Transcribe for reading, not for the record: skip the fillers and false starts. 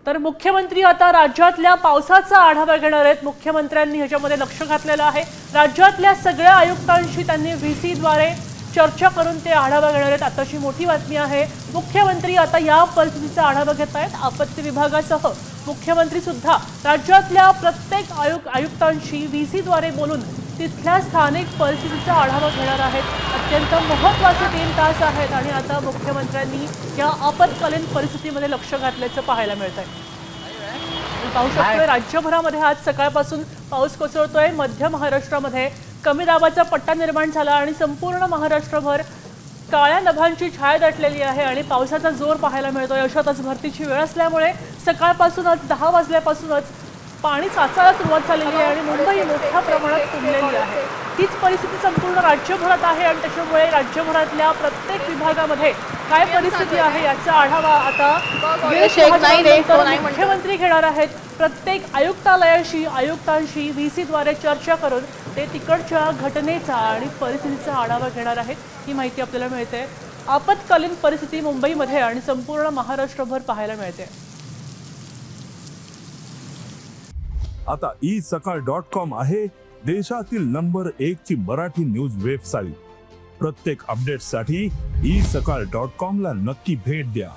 तर मुख्यमंत्री आता राज्यातल्या पावसाचा आढावा घेणार आहेत। मुख्यमंत्र्यांनी ह्याच्यामध्ये लक्ष घातलेलं आहे। राज्यातल्या सगळ्या आयुक्तांशी त्यांनी व्हीसीद्वारे चर्चा करून ते आढावा घेणार आहेत। आताची मोठी बातमी आहे, मुख्यमंत्री आता या परिस्थितीचा आढावा घेत आहेत। आपत्ती विभागासह मुख्यमंत्री सुद्धा राज्यातल्या प्रत्येक आयुक्तांशी व्हीसीद्वारे बोलून तिथल्या स्थानिक परिस्थितीचा आढावा घेणार आहेत। अत्यंत महत्त्वाचे 3 तास आहेत आणि आता मुख्यमंत्र्यांनी या आपत्कालीन परिस्थितीमध्ये लक्ष घातल्याचं पाहायला मिळतंय। पाहू शकतोय राज्यभरामध्ये आज सकाळपासून पाऊस कोसळतोय। मध्य महाराष्ट्रामध्ये कमी दाबाचा पट्टा निर्माण झाला आणि संपूर्ण महाराष्ट्रभर काळ्या नभांची छाया दाटलेली आहे आणि पावसाचा जोर पाहायला मिळतोय। अशातच भरतीची वेळ असल्यामुळे सकाळपासूनच 10 वाजल्यापासूनच पाणी साचायला सुरुवात झालेली आहे आणि मुंबई मोठ्या प्रमाणात तुंबलेली आहे। हीच परिस्थिती संपूर्ण राज्यभरात आहे आणि त्याच्यामुळे राज्यभरातल्या प्रत्येक विभागामध्ये काय परिस्थिती आहे याचा आढावा आता मुख्यमंत्री घेणार आहेत। प्रत्येक आयुक्तांशी व्हीसीद्वारे चर्चा करून ते तिकडच्या घटनेचा आणि परिस्थितीचा आढावा घेणार आहेत। ही माहिती आपल्याला मिळते। आपत्कालीन परिस्थिती मुंबईमध्ये आणि संपूर्ण महाराष्ट्रभर पाहायला मिळते। आता isakal.com आहे देशातील नंबर 1 ची मराठी न्यूज वेबसाईट। प्रत्येक अपडेटसाठी isakal.com ला नक्की भेट द्या।